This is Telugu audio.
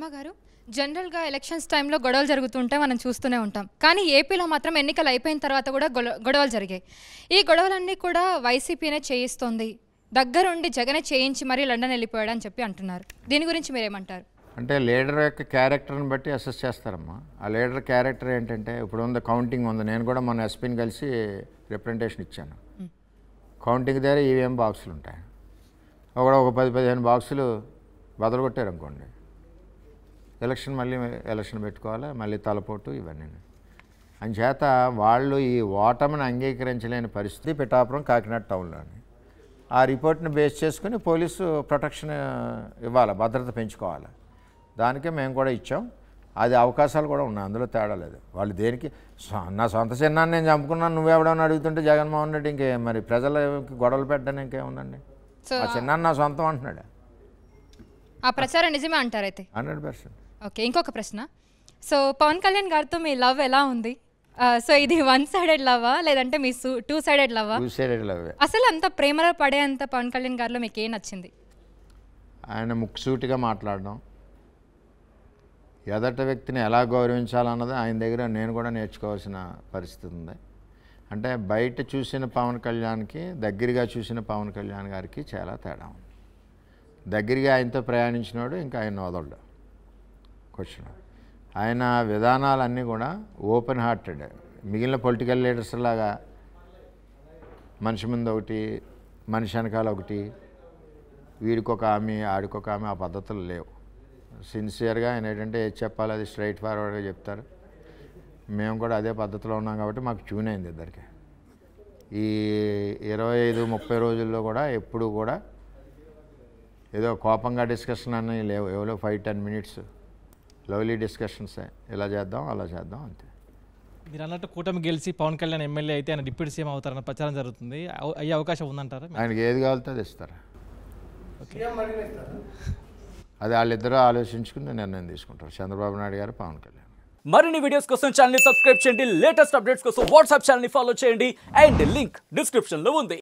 శర్మ గారు, జనరల్గా ఎలక్షన్స్ టైంలో గొడవలు జరుగుతుంటే మనం చూస్తూనే ఉంటాం. కానీ ఏపీలో మాత్రం ఎన్నికలు అయిపోయిన తర్వాత కూడా గొడవలు జరిగాయి. ఈ గొడవలన్నీ కూడా వైసీపీనే చేయిస్తోంది, దగ్గరుండి జగనే చేయించి మరీ లండన్ వెళ్ళిపోయాడు అని చెప్పి అంటున్నారు. దీని గురించి మీరేమంటారు? అంటే లీడర్ యొక్క క్యారెక్టర్ని బట్టి అసెస్ చేస్తారమ్మా. ఆ లీడర్ క్యారెక్టర్ ఏంటంటే, ఇప్పుడు ఉంది కౌంటింగ్ ఉంది. నేను కూడా మన ఎస్పీని కలిసి రిప్రజెంటేషన్ ఇచ్చాను. కౌంటింగ్ దగ్గర ఈవీఎం బాక్సులు ఉంటాయి. ఒక 10-15 బాక్సులు బదులు కొట్టారు అనుకోండి, మళ్ళీ ఎలక్షన్ పెట్టుకోవాలి, మళ్ళీ తలపోటు ఇవన్నీ. అంచేత వాళ్ళు ఈ ఓటమిని అంగీకరించలేని పరిస్థితి పిఠాపురం కాకినాడ టౌన్లోని. ఆ రిపోర్ట్ని బేస్ చేసుకుని పోలీసు ప్రొటెక్షన్ ఇవ్వాలి, భద్రత పెంచుకోవాలి. దానికే మేము కూడా ఇచ్చాం. అది అవకాశాలు కూడా ఉన్నాయి, అందులో తేడా లేదు. వాళ్ళు దేనికి నా సొంత చిన్నాన్ని నేను చంపుకున్నాను నువ్వెవడని అడుగుతుంటే జగన్మోహన్ రెడ్డి ఇంకే మరి ప్రజలకి గొడవలు పెట్టడానికి ఇంకేముందండి? ఆ చిన్నాన్ని నా సొంతం అంటున్నాడు. ఆ ప్రచారం నిజమే అంటారు అయితే? 100%. ఓకే, ఇంకొక ప్రశ్న. సో పవన్ కళ్యాణ్ గారితో మీ లవ్ ఎలా ఉంది? సో ఇది 1 సైడెడ్ లవ్వా లేదంటే మీ 2 సైడెడ్ లవ్వా? 2 సైడెడ్ లవ్. అసలు అంత ప్రేమలో పడేంత పవన్ కళ్యాణ్ గారిలో మీకు ఏం నచ్చింది? ఆయన ముక్కుసూటిగా మాట్లాడడం, ఎదట వ్యక్తిని ఎలా గౌరవించాలన్నది ఆయన దగ్గర నేను కూడా నేర్చుకోవాల్సిన పరిస్థితి ఉంది. అంటే బయట చూసిన పవన్ కళ్యాణ్కి దగ్గరగా చూసిన పవన్ కళ్యాణ్ గారికి చాలా తేడా ఉంది. దగ్గరగా ఆయనతో ప్రయాణించినాడు ఇంకా ఆయన వదలడు క్వశ్చన్. ఆయన విధానాలన్నీ కూడా ఓపెన్ హార్టెడ్. మిగిలిన పొలిటికల్ లీడర్స్ లాగా మనిషి ముందు ఒకటి, మనిషి వెనకాల ఒకటి, వీడికొక ఆమె ఆడికొక ఆమె, ఆ పద్ధతులు లేవు. సిన్సియర్గా ఆయన ఏంటంటే ఏది చెప్పాలి అది స్ట్రైట్ ఫార్వర్డ్గా చెప్తారు. మేము కూడా అదే పద్ధతిలో ఉన్నాం కాబట్టి మాకు ట్యూన్ అయింది ఇద్దరికి. ఈ 25-30 రోజుల్లో కూడా ఎప్పుడు కూడా ఏదో కోపంగా డిస్కషన్ అన్నీ లేవు. ఎవరో 5-10 మినిట్స్ లవ్లీ డిస్కషన్సే. ఇలా చేద్దాం అలా చేద్దాం అంతే. మీరు అన్నట్టు కూటమి గెలిచి పవన్ కళ్యాణ్ ఎమ్మెల్యే అయితే ఆయన డిప్యూటీ సీఎం అవుతారన్న ప్రచారం జరుగుతుంది. అయ్యే అవకాశం ఉందంటారా? ఆయనకి ఏది కావాలితే అది ఇస్తారు. అది వాళ్ళిద్దరూ ఆలోచించుకుని నిర్ణయం తీసుకుంటారు, చంద్రబాబు నాయుడు గారు, పవన్ కళ్యాణ్. మరిన్ని వీడియోస్ కోసం ఛానల్ ని సబ్స్క్రైబ్ చేయండి, లేటెస్ట్ అప్డేట్స్ కోసం వాట్సాప్ ఛానల్ ని ఫాలో చేయండి, అండ్ లింక్ డిస్క్రిప్షన్ లో ఉంది.